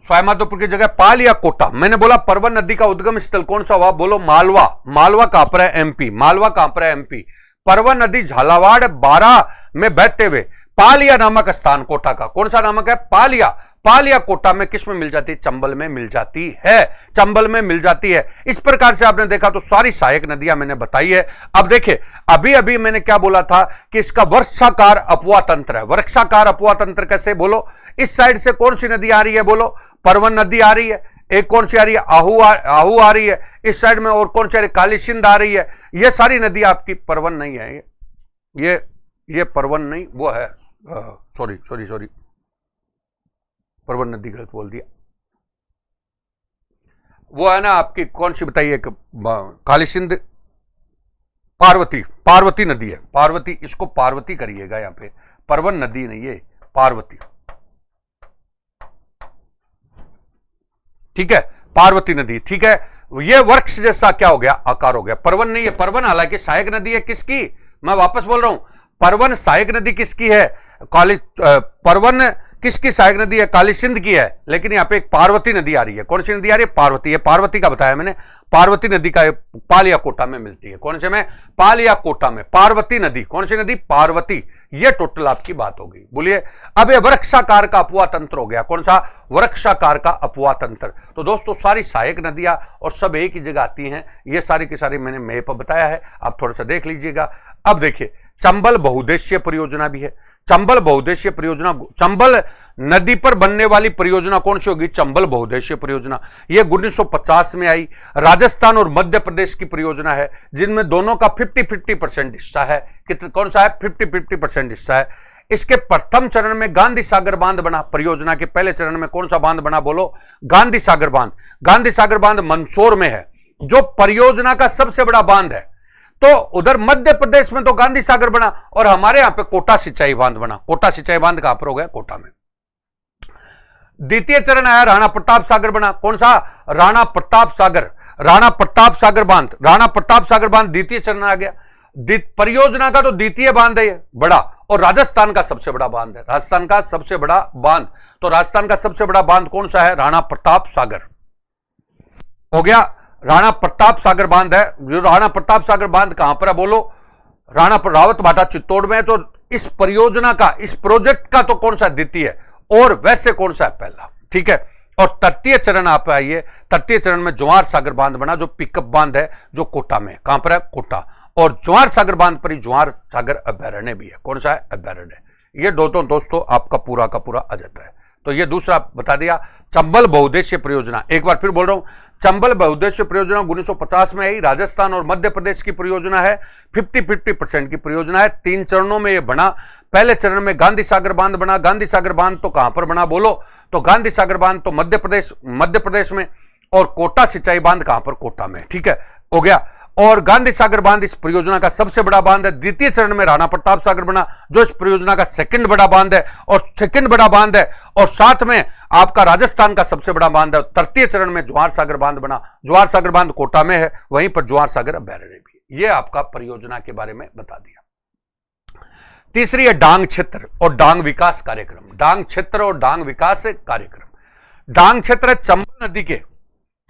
स्वाईमाधोपुर की जगह पालिया कोटा। मैंने बोला परवन नदी का उद्गम स्थल कौन सा हुआ? बोलो मालवा। मालवा कहां पर है? एमपी। मालवा कहां पर है? एमपी। परवन नदी झालावाड़ बारा में बहते हुए पालिया नामक स्थान, कोटा का कौन सा नामक है? पालिया। पालिया कोटा में किस में मिल जाती है? चंबल में मिल जाती है, चंबल में मिल जाती है। इस प्रकार से आपने देखा तो सारी सहायक नदियां मैंने बताई है। अब देखिए, अभी अभी मैंने क्या बोला था कि इसका वर्षाकार अपवाह तंत्र है। वर्षाकार अपवाह तंत्र कैसे? बोलो, इस साइड से कौन सी नदी आ रही है? बोलो, परवन नदी आ रही है। एक कौन सी आ रही है? आहू आ रही है। इस साइड में और कौन सी आ रही है? काली सिंध आ रही है। यह सारी नदी आपकी परवन नहीं है, ये परवन नहीं, वो है, सॉरी, परवन नदी गलत बोल दिया। वो है ना आपकी, कौन सी बताइए? काली सिंध, पार्वती नदी है, पार्वती। इसको पार्वती करिएगा यहां पे, परवन नदी नहीं है, पार्वती। ठीक है, पार्वती नदी। ठीक है, ये वृक्ष जैसा क्या हो गया? आकार हो गया। परवन नहीं है, परवन हालांकि सहायक नदी है। किसकी? मैं वापस बोल रहा हूं, परवन सहायक नदी किसकी है? परवन किसकी सहायक नदी है? काली सिंध की है। लेकिन यहां पे एक पार्वती नदी आ रही है। कौन सी नदी आ रही है? पार्वती। ये पार्वती का बताया मैंने, पार्वती नदी का पालिया कोटा में मिलती है। कौन से में? पालिया कोटा में पार्वती नदी। कौन सी नदी? पार्वती। ये टोटल आपकी बात हो गई। बोलिए, अब ये वृक्षाकार का अपवाह तंत्र हो गया। कौन सा? वृक्षाकार का अपवाह तंत्र। तो दोस्तों, सारी सहायक नदियां और सब एक ही जगह आती हैं। ये सारी की सारी मैंने मैप बताया है, आप थोड़ा सा देख लीजिएगा। अब देखिए, चंबल बहुउद्देशीय परियोजना भी है। चंबल बहुउद्देशीय परियोजना, चंबल नदी पर बनने वाली परियोजना कौन सी होगी? चंबल बहुउद्देशीय परियोजना। यह 1950 में आई। राजस्थान और मध्य प्रदेश की परियोजना है, जिनमें दोनों का 50-50% हिस्सा है। कौन सा है? 50-50% हिस्सा है। इसके प्रथम चरण में गांधी सागर बांध बना। परियोजना के पहले चरण में कौन सा बांध बना? बोलो, गांधी सागर बांध। गांधी सागर बांध मंदसौर में है, जो परियोजना का सबसे बड़ा बांध है। तो उधर मध्य प्रदेश में तो गांधी सागर बना और हमारे यहां पे कोटा सिंचाई बांध बना। कोटा सिंचाई बांध कहां पर हो गया? कोटा में। द्वितीय चरण आया, राणा प्रताप सागर बना। कौन सा? राणा प्रताप सागर। राणा प्रताप सागर बांध, राणा प्रताप सागर बांध द्वितीय चरण आ गया। परियोजना का तो द्वितीय बांध है बड़ा, और राजस्थान का सबसे बड़ा बांध है। राजस्थान का सबसे बड़ा बांध, तो राजस्थान का सबसे बड़ा बांध कौन सा है? राणा प्रताप सागर हो गया। राणा प्रताप सागर बांध है। जो राणा प्रताप सागर बांध कहां पर है? बोलो, राणा रावत भाटा चित्तौड़ में है। तो इस परियोजना का, इस प्रोजेक्ट का तो कौन सा? द्वितीय, और वैसे कौन सा है? पहला। ठीक है, और तृतीय चरण आप आइए। तृतीय चरण में ज्वार सागर बांध बना, जो पिकअप बांध है, जो कोटा में। कहां पर है? कोटा। और ज्वार सागर बांध पर ही ज्वार सागर अभ्यारण्य भी है। कौन सा है? अभ्यारण्य। ये दोस्तों आपका पूरा का पूरा आ जाता है। तो ये दूसरा बता दिया। चंबल बहुउद्देशीय परियोजना, एक बार फिर बोल रहा हूं, चंबल बहुउद्देशीय परियोजना 1950 में आई। राजस्थान और मध्य प्रदेश की परियोजना है। 50-50% की परियोजना है। 3 चरणों में यह बना। पहले चरण में गांधी सागर बांध बना। गांधी सागर बांध तो कहां पर बना? बोलो, तो गांधी सागर बांध तो मध्य प्रदेश में, और कोटा सिंचाई बांध कहां पर? कोटा में। ठीक है, हो गया। और गांधी सागर बांध इस परियोजना का सबसे बड़ा बांध है। द्वितीय चरण में राणा प्रताप सागर बना, जो इस परियोजना का सेकंड बड़ा बांध है, और सेकंड बड़ा बांध है, और साथ में आपका राजस्थान का सबसे बड़ा बांध है। तृतीय चरण में ज्वार सागर बांध बना। ज्वार सागर बांध कोटा में है, वहीं पर ज्वार सागर अभ्यारण्य भी है। यह आपका परियोजना के बारे में बता दिया। तीसरी है डांग क्षेत्र और डांग विकास कार्यक्रम। डांग क्षेत्र और डांग विकास कार्यक्रम। डांग क्षेत्र है चंबल नदी के,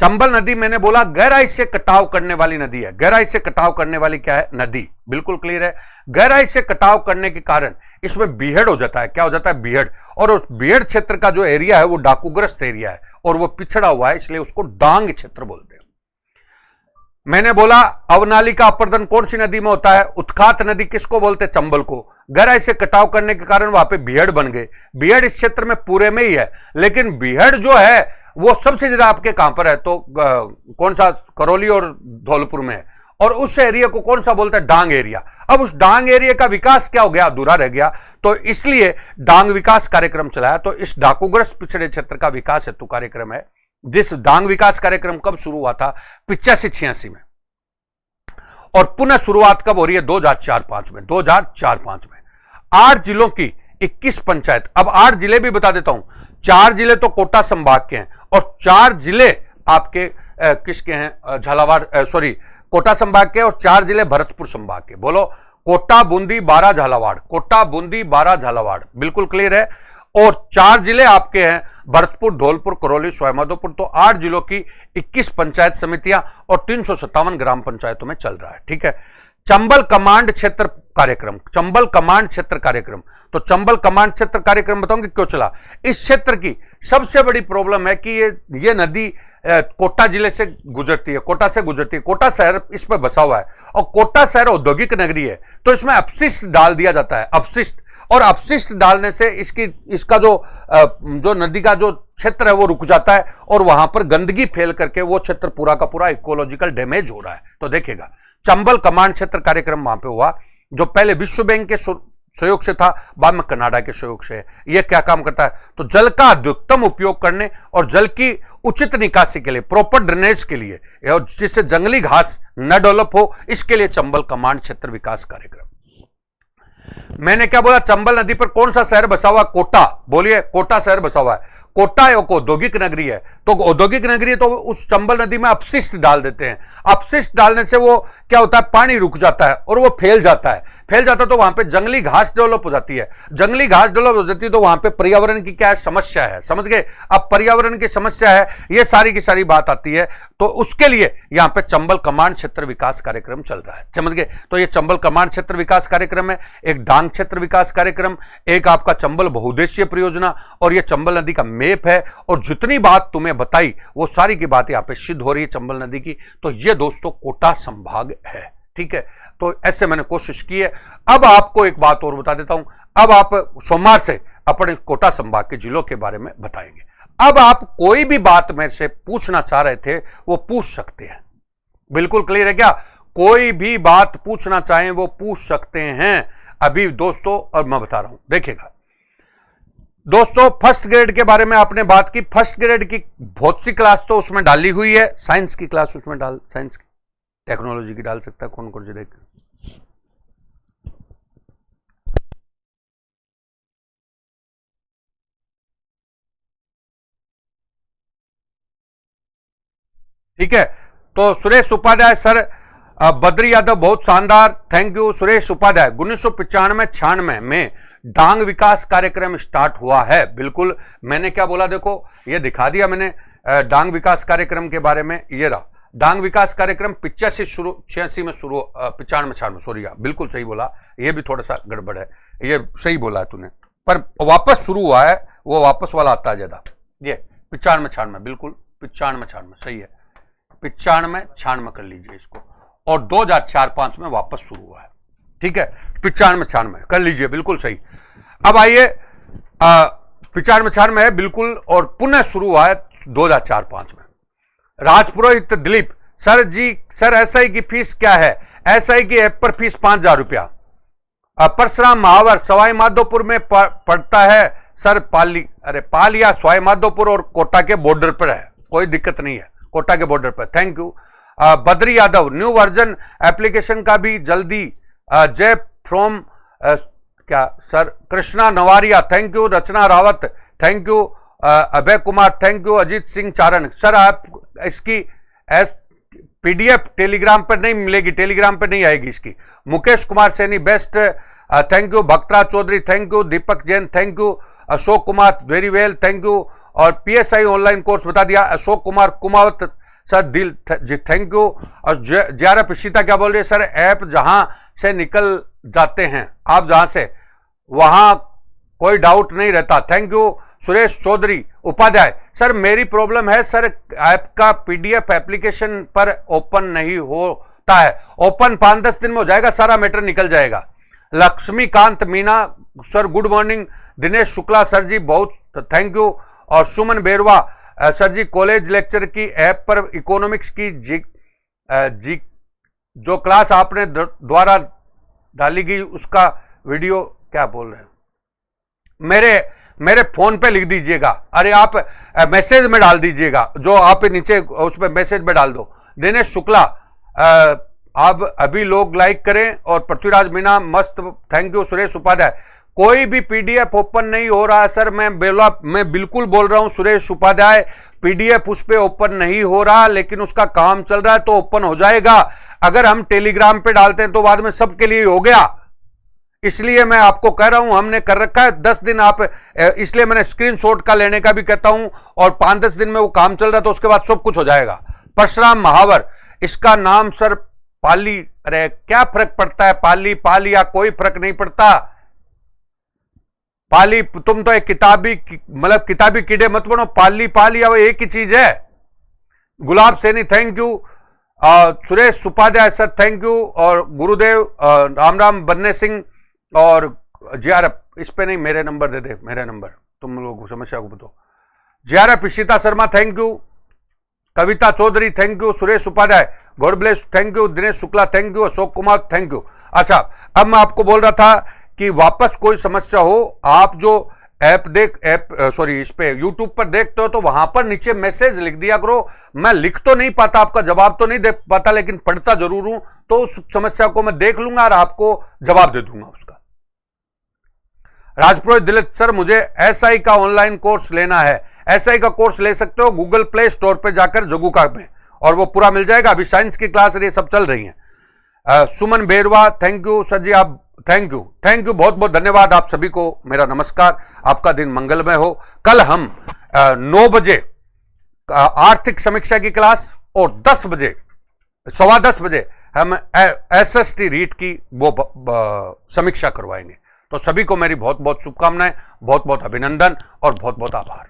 चंबल नदी मैंने बोला गहराई से कटाव करने वाली नदी है। गहराई से कटाव करने वाली क्या है? नदी। बिल्कुल क्लियर है। गहराई से कटाव करने के कारण इसमें बीहड़ हो जाता है। क्या हो जाता है? बीहड़। और उस बीहड़ क्षेत्र का जो एरिया है वो डाकूग्रस्त एरिया है और वो पिछड़ा हुआ है, इसलिए उसको डांग क्षेत्र बोलते हैं। मैंने बोला अवनाली का अपर्दन कौन सी नदी में होता है? उत्खात नदी। किसको बोलते हैं? चंबल को। गहराई से कटाव करने के कारण वहां पे बीहड़ बन गए। बीहड़ इस क्षेत्र में पूरे में ही है, लेकिन बीहड़ जो है वो सबसे ज्यादा आपके कहां पर है? तो कौन सा? करौली और धौलपुर में है। और उस एरिया को कौन सा बोलता है? डांग एरिया। अब उस डांग एरिया का विकास क्या हो गया? अधूरा रह गया। तो इसलिए डांग विकास कार्यक्रम चलाया। तो इस डाकूग्रस्त पिछड़े क्षेत्र का विकास हेतु कार्यक्रम है। जिस डांग विकास कार्यक्रम कब शुरू हुआ था? 85-86 में, और पुनः शुरुआत कब हो रही है? 2004-05 में। 2004-05 में 8 जिलों की 21 पंचायत। अब 8 जिले भी बता देता हूं। 4 जिले तो कोटा संभाग के हैं और 4 जिले आपके किसके हैं? झालावाड़, सॉरी, कोटा संभाग के, और 4 जिले भरतपुर संभाग के। बोलो, कोटा, बूंदी, बारां, झालावाड़। कोटा, बूंदी, बारां, झालावाड़। बिल्कुल क्लियर है। और 4 जिले आपके हैं भरतपुर, धौलपुर, करौली, सवाईमाधोपुर। तो 8 जिलों की 21 पंचायत समितियां और 357 ग्राम पंचायतों में चल रहा है। ठीक है। चंबल कमांड क्षेत्र कार्यक्रम, चंबल कमांड क्षेत्र कार्यक्रम। तो चंबल कमांड क्षेत्र कार्यक्रम बताऊंगी क्यों चला। इस क्षेत्र की सबसे बड़ी प्रॉब्लम है कि ये नदी कोटा जिले से गुजरती है, कोटा से गुजरती है। कोटा शहर इस पर बसा हुआ है और कोटा शहर औद्योगिक नगरी है। तो इसमें अपशिष्ट डाल दिया जाता है, अपशिष्ट। और अपशिष्ट डालने से इसका जो नदी का जो क्षेत्र है वो रुक जाता है और वहां पर गंदगी फैल करके वो क्षेत्र पूरा का पूरा इकोलॉजिकल डैमेज हो रहा है। तो देखिएगा, चंबल कमांड क्षेत्र कार्यक्रम वहां पे हुआ, जो पहले विश्व बैंक के सहयोग से था, बाद में कनाडा के सहयोग से है। यह क्या काम करता है? तो जल का अधिकतम उपयोग करने और जल की उचित निकासी के लिए, प्रॉपर ड्रेनेज के लिए, और जिससे जंगली घास न डेवलप हो, इसके लिए चंबल कमांड क्षेत्र विकास कार्यक्रम। मैंने क्या बोला? चंबल नदी पर कौन सा शहर बसा हुआ? कोटा। बोलिए, कोटा शहर बसा हुआ है। कोटा एक औद्योगिक नगरी है। तो औद्योगिक नगरी है तो उस चंबल नदी में अपशिष्ट डाल देते हैं। अपशिष्ट डालने से वो क्या होता है? पानी रुक जाता है और वो फैल जाता है। फैल जाता है तो वहां पे जंगली घास डेवलप हो जाती है। जंगली घास डेवलप हो जाती है तो वहां पे पर्यावरण की क्या है? समस्या है। समझ गए? अब पर्यावरण की समस्या है, ये सारी की सारी बात आती है। तो उसके लिए यहां पे चंबल कमांड क्षेत्र विकास कार्यक्रम चल रहा है। समझ गए? तो ये चंबल कमांड क्षेत्र विकास कार्यक्रम है, एक डांग क्षेत्र विकास कार्यक्रम, एक आपका चंबल बहुउद्देशीय परियोजना, और ये चंबल नदी का मैप है। और जितनी बात तुम्हें बताई वो सारी की बात यहां पे सिद्ध हो रही है चंबल नदी की। तो ये दोस्तों कोटा संभाग है। ठीक है। तो ऐसे मैंने कोशिश की है। अब आपको एक बात और बता देता हूं। अब आप सोमवार से अपने कोटा संभाग के जिलों के बारे में बताएंगे। अब आप कोई भी बात मेरे से पूछना चाह रहे थे वो पूछ सकते हैं। बिल्कुल क्लियर है क्या? कोई भी बात पूछना चाहें वो पूछ सकते हैं अभी दोस्तों। और मैं बता रहा हूं, देखिएगा दोस्तों, फर्स्ट ग्रेड के बारे में आपने बात की। फर्स्ट ग्रेड की बहुत सी क्लास तो उसमें डाली हुई है। साइंस की क्लास उसमें साइंस की, टेक्नोलॉजी की डाल सकता है कौन कौन से? देख, ठीक है। तो सुरेश उपाध्याय सर, बद्री यादव बहुत शानदार, थैंक यू सुरेश उपाध्याय। 1995-96 में डांग विकास कार्यक्रम स्टार्ट हुआ है। बिल्कुल, मैंने क्या बोला देखो, ये दिखा दिया मैंने डांग विकास कार्यक्रम के बारे में। ये रहा डांग विकास कार्यक्रम 85-86 में शुरू, 95-96, सॉरी, बिल्कुल सही बोला। ये भी थोड़ा सा गड़बड़ है, ये सही बोला है तूने, पर वापस शुरू हुआ है, वो वापस वाला आता है ज्यादा। ये 95-96, बिल्कुल 95-96 सही है। 95-96 कर लीजिए इसको, और 2004-05 में वापस शुरू हुआ है। ठीक है, 95-96 कर लीजिए, बिल्कुल सही। अब आइए, 95-96 है बिल्कुल, और पुनः शुरू हुआ है 2004-05 में। राजपुरोहित दिलीप सर जी, सर एसआई की फीस क्या है? एसआई की ऐप पर फीस 5,000 रुपया। परशुराम महावर सवाई माधोपुर में पड़ता है सर। पालिया सवाई माधोपुर और कोटा के बॉर्डर पर है, कोई दिक्कत नहीं है, कोटा के बॉर्डर पर। Thank you. Badri Yadav, new version application का भी जल्दी। जय फ्रॉम क्या sir? Krishna Navariya, thank you. Rachna Rawat, thank you. Abhay Kumar, thank you. Ajit Singh Charan, sir आप इसकी पीडीएफ टेलीग्राम पर नहीं मिलेगी, टेलीग्राम पर नहीं आएगी इसकी। Mukesh Kumar Saini, best, thank you. Bhaktraj Chaudhary, thank you. Deepak Jain, thank you. Ashok Kumar, very well, thank you. और पीएसआई ऑनलाइन कोर्स बता दिया, अशोक कुमार कुमावत सर, दिल जी, थैंक यू। और जियारफ इशिता क्या बोल रही है? सर ऐप जहां से निकल जाते हैं आप, जहां से, वहां कोई डाउट नहीं रहता, thank you. Suresh Chaudhary Upadhyay, sir मेरी प्रॉब्लम है सर, ऐप का पीडीएफ एप्लीकेशन पर ओपन नहीं होता है। ओपन 5-10 दिन में हो जाएगा, सारा मैटर निकल जाएगा। Laxmikant Meena sir, good morning. Dinesh Shukla sir ji, बहुत थैंक यू। और Suman Berwa sir ji, college lecture की ऐप पर इकोनॉमिक्स की जो क्लास आपने द्वारा डाली गई उसका वीडियो, क्या बोल रहे हैं, मेरे फोन पे लिख दीजिएगा, अरे आप मैसेज में डाल दीजिएगा, जो आप नीचे उस पर मैसेज में डाल दो। दिनेश शुक्ला, आप अभी लोग लाइक करें। और पृथ्वीराज मीना मस्त, थैंक यू। सुरेश उपाध्याय, कोई भी पीडीएफ ओपन नहीं हो रहा है सर, मैं बिल्कुल बोल रहा हूं सुरेश उपाध्याय, पीडीएफ उस पे ओपन नहीं हो रहा, लेकिन उसका काम चल रहा है तो ओपन हो जाएगा। अगर हम टेलीग्राम पे डालते हैं तो बाद में सबके लिए हो गया, इसलिए मैं आपको कह रहा हूं, हमने कर रखा है 10 दिन आप, इसलिए मैंने स्क्रीनशॉट का लेने का भी कहता हूं, और 5-10 दिन में वो काम चल रहा है तो उसके बाद सब कुछ हो जाएगा। परशुराम महावर, इसका नाम सर पाली, अरे क्या फर्क पड़ता है, पाली पाली या कोई फर्क नहीं पड़ता। पाली, तुम तो एक किताबी, मतलब किताबी कीड़े मत बनो, पाली पाली या वो एक ही चीज है। Gulab Saini, thank you. Suresh Upadhyay sir, thank you. और गुरुदेव, राम राम, बन्ने सिंह और जीआरएफ, इस पे नहीं, मेरे नंबर दे दे, मेरे नंबर, तुम लोग समस्या को बताओ। GRF, Ishita Sharma, thank you. Kavita Chaudhary, thank you. Suresh Upadhyay, God bless, thank you. Dinesh Shukla, thank you. Ashok Kumar, thank you. अच्छा, अब मैं आपको बोल रहा था कि वापस कोई समस्या हो, आप जो इस पे यूट्यूब पर देखते हो तो वहां पर नीचे मैसेज लिख दिया करो। मैं लिख तो नहीं पाता, आपका जवाब तो नहीं दे पाता, लेकिन पढ़ता जरूर हूं, तो उस समस्या को मैं देख लूंगा और आपको जवाब दे दूंगा उसका। राजपुरोहित दिलीप सर, मुझे एसआई का ऑनलाइन कोर्स लेना है। एसआई का कोर्स ले सकते हो गूगल प्ले स्टोर पे जाकर, जगुका में, और वो पूरा मिल जाएगा। अभी साइंस की क्लास ये सब चल रही है। सुमन बेरवा, थैंक यू सर जी, आप थैंक यू, बहुत बहुत धन्यवाद आप सभी को। मेरा नमस्कार, आपका दिन मंगलमय हो। कल हम 9 बजे आर्थिक समीक्षा की क्लास और 10 बजे, 10:15 बजे हम एसएसटी रीट की वो समीक्षा करवाएंगे। तो सभी को मेरी बहुत बहुत शुभकामनाएं, बहुत बहुत अभिनंदन और बहुत बहुत आभार।